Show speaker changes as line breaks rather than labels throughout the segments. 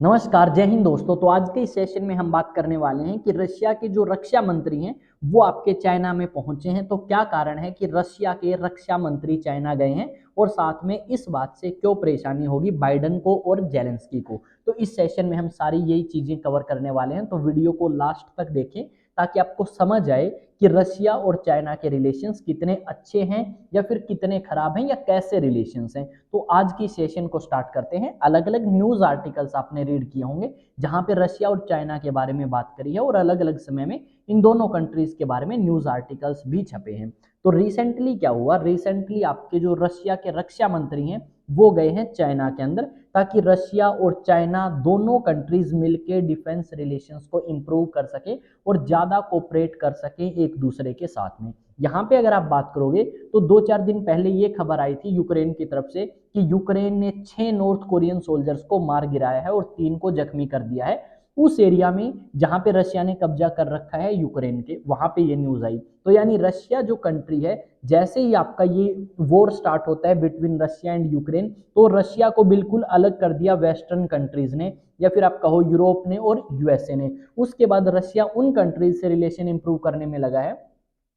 नमस्कार, जय हिंद दोस्तों। तो आज के इस सेशन में हम बात करने वाले हैं कि रशिया के जो रक्षा मंत्री हैं वो आपके चाइना में पहुंचे हैं। तो क्या कारण है कि रशिया के रक्षा मंत्री चाइना गए हैं और साथ में इस बात से क्यों परेशानी होगी बाइडन को और जेलेंस्की को। तो इस सेशन में हम सारी यही चीजें कवर करने वाले हैं, तो वीडियो को लास्ट तक देखें ताकि आपको समझ आए कि रशिया और चाइना के रिलेशंस कितने अच्छे हैं या फिर कितने खराब हैं या कैसे रिलेशंस हैं। तो आज की सेशन को स्टार्ट करते हैं। अलग अलग न्यूज आर्टिकल्स आपने रीड किए होंगे जहां पे रशिया और चाइना के बारे में बात करी है और अलग अलग समय में इन दोनों कंट्रीज के बारे में न्यूज आर्टिकल्स भी छपे हैं। तो रिसेंटली क्या हुआ, रिसेंटली आपके जो रशिया के रक्षा मंत्री हैं वो गए हैं चाइना के अंदर ताकि रशिया और चाइना दोनों कंट्रीज मिलकर डिफेंस रिलेशंस को इंप्रूव कर सके और ज्यादा कोऑपरेट कर सके एक दूसरे के साथ में। यहाँ पे अगर आप बात करोगे तो 2-4 दिन पहले ये खबर आई थी यूक्रेन की तरफ से कि यूक्रेन ने 6 नॉर्थ कोरियन सोल्जर्स को मार गिराया है और 3 को जख्मी कर दिया है उस एरिया में जहां पे रशिया ने कब्जा कर रखा है यूक्रेन के, वहां पे ये न्यूज आई। तो यानी रशिया जो कंट्री है, जैसे ही आपका ये वॉर स्टार्ट होता है बिटवीन रशिया एंड यूक्रेन, तो रशिया को बिल्कुल अलग कर दिया वेस्टर्न कंट्रीज ने या फिर आप कहो यूरोप ने और यूएसए ने। उसके बाद रशिया उन कंट्रीज से रिलेशन इंप्रूव करने में लगा है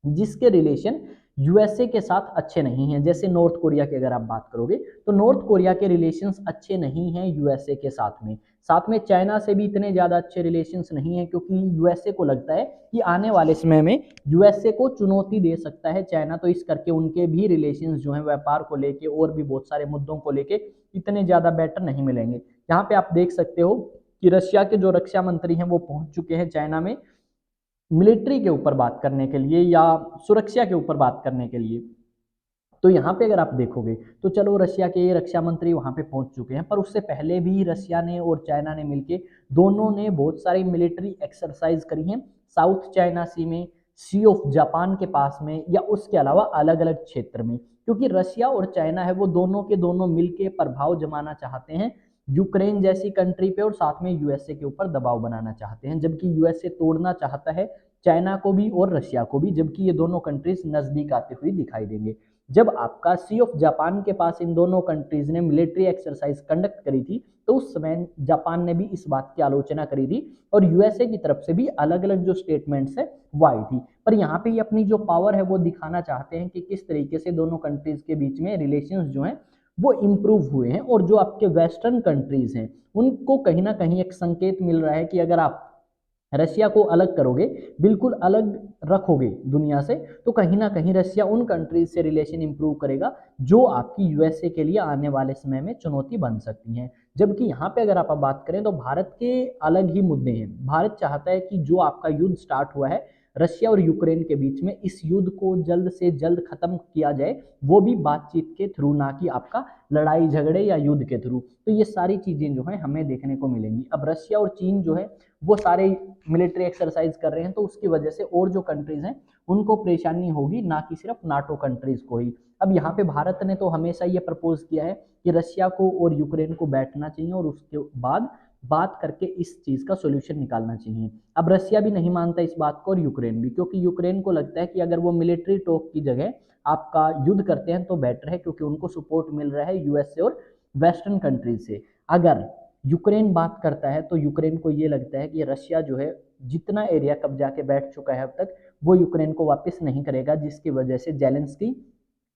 जिसके रिलेशन यूएसए के साथ अच्छे नहीं हैं। जैसे नॉर्थ कोरिया की अगर आप बात करोगे तो नॉर्थ कोरिया के रिलेशंस अच्छे नहीं हैं यूएसए के साथ में चाइना से भी इतने ज्यादा अच्छे रिलेशंस नहीं हैं क्योंकि यूएसए को लगता है कि आने वाले समय में यूएसए को चुनौती दे सकता है चाइना, तो इस करके उनके भी रिलेशंस जो हैं व्यापार को लेके और भी बहुत सारे मुद्दों को लेके इतने ज्यादा बेटर नहीं मिलेंगे। यहाँ पे आप देख सकते हो कि रशिया के जो रक्षा मंत्री हैं वो पहुंच चुके हैं चाइना में मिलिट्री के ऊपर बात करने के लिए या सुरक्षा के ऊपर बात करने के लिए। तो यहाँ पे अगर आप देखोगे तो चलो रशिया के रक्षा मंत्री वहां पे पहुंच चुके हैं, पर उससे पहले भी रशिया ने और चाइना ने मिलके दोनों ने बहुत सारी मिलिट्री एक्सरसाइज करी हैं साउथ चाइना सी में, सी ऑफ जापान के पास में या उसके अलावा अलग अलग क्षेत्र में। क्योंकि रशिया और चाइना है वो दोनों के दोनों मिलके प्रभाव जमाना चाहते हैं यूक्रेन जैसी कंट्री पे और साथ में यूएसए के ऊपर दबाव बनाना चाहते हैं, जबकि यूएसए तोड़ना चाहता है चाइना को भी और रशिया को भी, जबकि ये दोनों कंट्रीज नजदीक आते हुए दिखाई देंगे। जब आपका सी ऑफ जापान के पास इन दोनों कंट्रीज ने मिलिट्री एक्सरसाइज कंडक्ट करी थी तो उस समय जापान ने भी इस बात की आलोचना करी थी और यूएसए की तरफ से भी अलग अलग जो स्टेटमेंट्स है वो आई थी। पर यहाँ पे ये अपनी जो पावर है वो दिखाना चाहते हैं कि किस तरीके से दोनों कंट्रीज के बीच में रिलेशंस जो हैं वो इम्प्रूव हुए हैं और जो आपके वेस्टर्न कंट्रीज हैं उनको कहीं ना कहीं एक संकेत मिल रहा है कि अगर आप रशिया को अलग करोगे, बिल्कुल अलग रखोगे दुनिया से, तो कहीं ना कहीं रशिया उन कंट्रीज से रिलेशन इंप्रूव करेगा जो आपकी यूएसए के लिए आने वाले समय में चुनौती बन सकती हैं। जबकि यहाँ पे अगर आप बात करें तो भारत के अलग ही मुद्दे हैं। भारत चाहता है कि जो आपका युद्ध स्टार्ट हुआ है रशिया और यूक्रेन के बीच में, इस युद्ध को जल्द से जल्द खत्म किया जाए, वो भी बातचीत के थ्रू, ना कि आपका लड़ाई झगड़े या युद्ध के थ्रू। तो ये सारी चीजें जो है हमें देखने को मिलेंगी। अब रशिया और चीन जो है वो सारे मिलिट्री एक्सरसाइज कर रहे हैं तो उसकी वजह से और जो कंट्रीज हैं उनको परेशानी होगी, ना कि सिर्फ नाटो कंट्रीज को ही। अब यहाँ पे भारत ने तो हमेशा ये प्रपोज किया है कि रशिया को और यूक्रेन को बैठना चाहिए और उसके बाद बात करके इस चीज का सोल्यूशन निकालना चाहिए। अब रशिया भी नहीं मानता इस बात को और यूक्रेन भी, क्योंकि यूक्रेन को लगता है कि अगर वो मिलिट्री टॉक की जगह आपका युद्ध करते हैं तो बेटर है, क्योंकि उनको सपोर्ट मिल रहा है यूएसए और वेस्टर्न कंट्रीज से। अगर यूक्रेन बात करता है तो यूक्रेन को ये लगता है कि रशिया जो है जितना एरिया कब्जा के बैठ चुका है अब तक वो यूक्रेन को वापस नहीं करेगा, जिसकी वजह से जेलेंस्की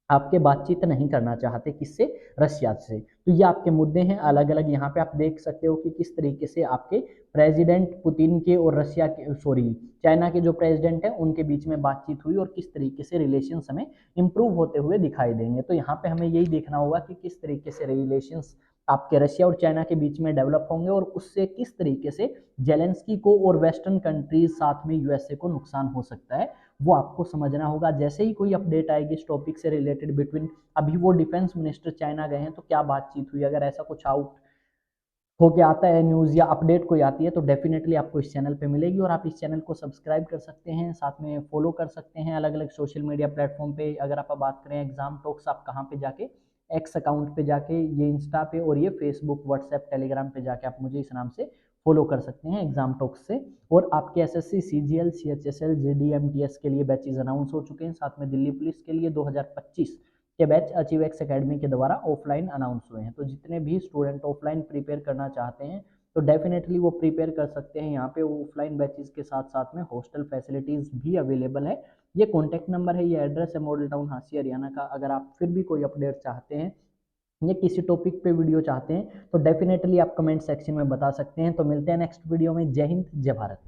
आपके बातचीत नहीं करना चाहते, किससे, रशिया से। तो ये आपके मुद्दे हैं अलग अलग। यहाँ पे आप देख सकते हो कि किस तरीके से आपके प्रेसिडेंट पुतिन के और रशिया के, सॉरी, चाइना के जो प्रेसिडेंट है उनके बीच में बातचीत हुई और किस तरीके से रिलेशन हमें इंप्रूव होते हुए दिखाई देंगे। तो यहाँ पे हमें यही देखना होगा कि किस तरीके से रिलेशन आपके रशिया और चाइना के बीच में डेवलप होंगे और उससे किस तरीके से जेलेंस्की को और वेस्टर्न कंट्रीज साथ में यूएसए को नुकसान हो सकता है, वो आपको समझना होगा। जैसे ही कोई अपडेट आएगी इस टॉपिक से रिलेटेड बिटवीन, अभी वो डिफेंस मिनिस्टर चाइना गए हैं तो क्या बातचीत हुई, अगर ऐसा कुछ आउट होके आता है न्यूज़ या अपडेट कोई आती है तो डेफिनेटली आपको इस चैनल पे मिलेगी और आप इस चैनल को सब्सक्राइब कर सकते हैं, साथ में फॉलो कर सकते हैं अलग अलग सोशल मीडिया प्लेटफॉर्म पे। अगर आप बात करें एग्जाम टॉक्स, आप कहाँ पे जाके, एक्स अकाउंट पे जाके, ये इंस्टा पे और ये फेसबुक व्हाट्सएप टेलीग्राम पे जाके आप मुझे इस नाम से फॉलो कर सकते हैं एग्जाम टॉक्स से। और आपके एसएससी सीजीएल सीएचएसएल जेडीएमटीएस के लिए बैचेज अनाउंस हो चुके हैं, साथ में दिल्ली पुलिस के लिए 2025 के बैच अचीव एक्स अकेडमी के द्वारा ऑफलाइन अनाउंस हुए हैं। तो जितने भी स्टूडेंट ऑफलाइन प्रिपेयर करना चाहते हैं तो डेफिनेटली वो प्रिपेयर कर सकते हैं। यहाँ पे ऑफलाइन बैचेस के साथ साथ में हॉस्टल फैसिलिटीज़ भी अवेलेबल है। ये कॉन्टैक्ट नंबर है, ये एड्रेस है मॉडल टाउन हांसी हरियाणा का। अगर आप फिर भी कोई अपडेट चाहते हैं या किसी टॉपिक पे वीडियो चाहते हैं तो डेफिनेटली आप कमेंट सेक्शन में बता सकते हैं। तो मिलते हैं नेक्स्ट वीडियो में। जय हिंद, जय भारत।